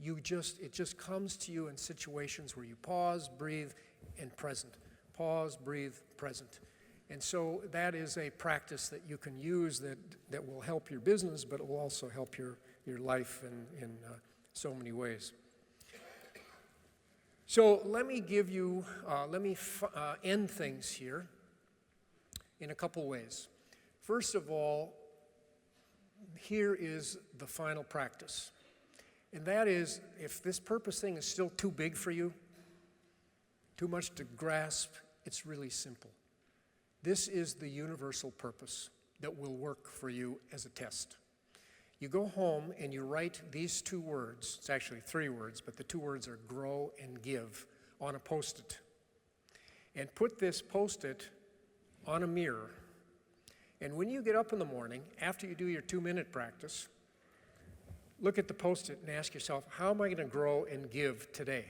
It just comes to you in situations where you pause, breathe, and present. Pause, breathe, present. And so that is a practice that you can use that will help your business, but it will also help your life in so many ways. So let me give you, end things here in a couple ways. First of all, here is the final practice. And that is, if this purpose thing is still too big for you, too much to grasp, it's really simple. This is the universal purpose that will work for you as a test. You go home and you write these 2 words. It's actually 3 words, but the 2 words are grow and give on a Post-it. And put this Post-it on a mirror. And when you get up in the morning, after you do your 2-minute practice, look at the Post-it and ask yourself, how am I going to grow and give today?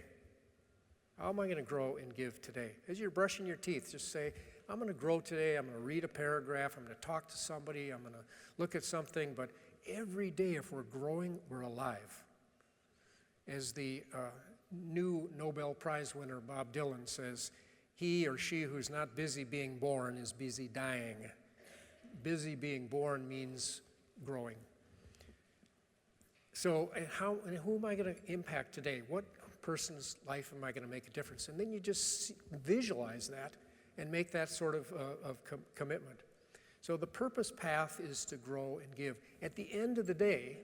How am I going to grow and give today? As you're brushing your teeth, just say, I'm going to grow today. I'm going to read a paragraph. I'm going to talk to somebody. I'm going to look at something. But every day, if we're growing, we're alive. As the new Nobel Prize winner Bob Dylan says, he or she who's not busy being born is busy dying. Busy being born means growing. So and who am I going to impact today? What person's life am I going to make a difference? And then you just visualize that and make that sort of commitment. So the purpose path is to grow and give. At the end of the day,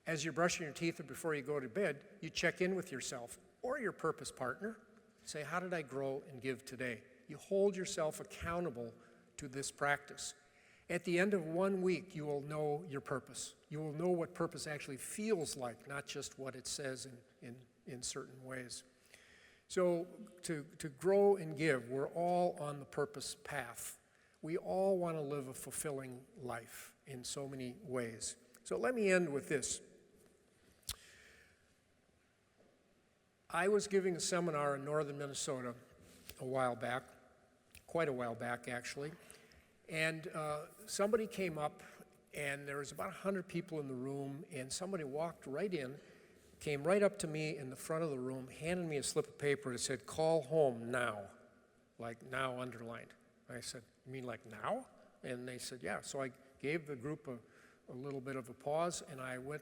as you're brushing your teeth or before you go to bed, you check in with yourself or your purpose partner. Say, how did I grow and give today? You hold yourself accountable to this practice. At the end of 1 week, you will know your purpose. You will know what purpose actually feels like, not just what it says in certain ways. So to grow and give, we're all on the purpose path. We all want to live a fulfilling life in so many ways. So let me end with this. I was giving a seminar in northern Minnesota a while back, quite a while back actually, and somebody came up, and there was about 100 people in the room, and somebody walked right in, came right up to me in the front of the room, handed me a slip of paper that said, "Call home now," like now underlined. I said, "You mean like now?" And they said, "Yeah." So I gave the group a little bit of a pause, and I went,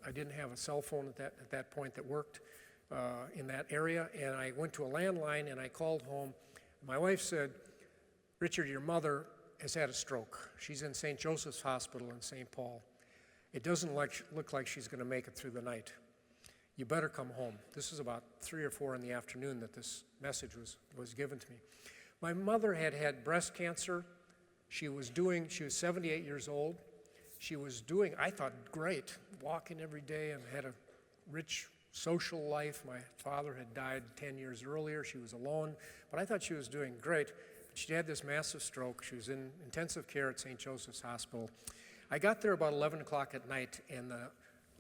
I didn't have a cell phone at that point that worked in that area, and I went to a landline and I called home. My wife said, "Richard, your mother has had a stroke. She's in St. Joseph's Hospital in St. Paul. It doesn't look like she's going to make it through the night. You better come home." This is about 3 or 4 in the afternoon that this message was given to me. My mother had breast cancer. She was 78 years old. She was doing, I thought, great, walking every day and had a rich social life. My father had died 10 years earlier. She was alone, but I thought she was doing great. But she had this massive stroke. She was in intensive care at St. Joseph's Hospital. I got there about 11 o'clock at night, and the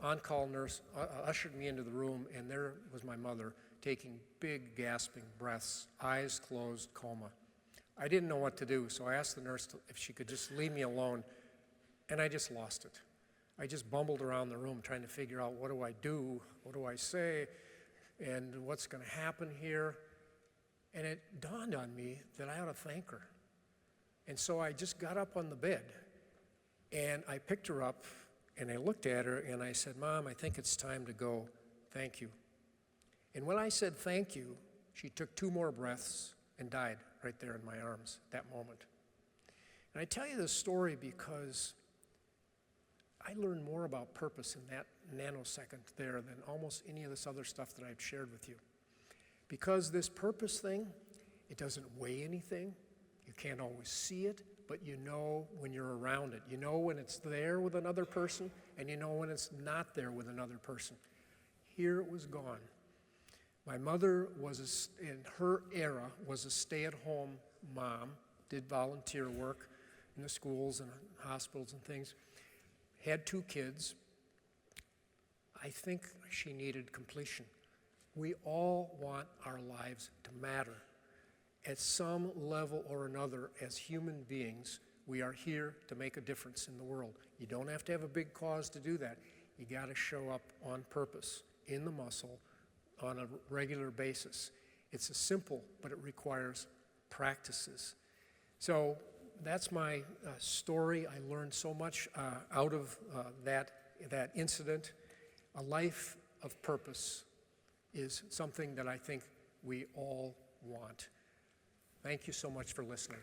on-call nurse ushered me into the room, and there was my mother taking big, gasping breaths, eyes closed, coma. I didn't know what to do, so I asked the nurse if she could just leave me alone, and I just lost it. I just bumbled around the room trying to figure out, what do I do? What do I say? And what's going to happen here? And it dawned on me that I ought to thank her. And so I just got up on the bed, and I picked her up, and I looked at her, and I said, "Mom, I think it's time to go. Thank you." And when I said thank you, she took 2 more breaths and died right there in my arms at that moment. And I tell you this story because I learned more about purpose in that nanosecond there than almost any of this other stuff that I've shared with you. Because this purpose thing, it doesn't weigh anything. You can't always see it, but you know when you're around it. You know when it's there with another person, and you know when it's not there with another person. Here it was gone. My mother in her era, was a stay-at-home mom, did volunteer work in the schools and hospitals and things, had 2 kids. I think she needed completion. We all want our lives to matter. At some level or another, as human beings, we are here to make a difference in the world. You don't have to have a big cause to do that. You got to show up on purpose, in the muscle, on a regular basis. It's simple, but it requires practices. So that's my story. I learned so much out of that incident. A life of purpose is something that I think we all want. Thank you so much for listening.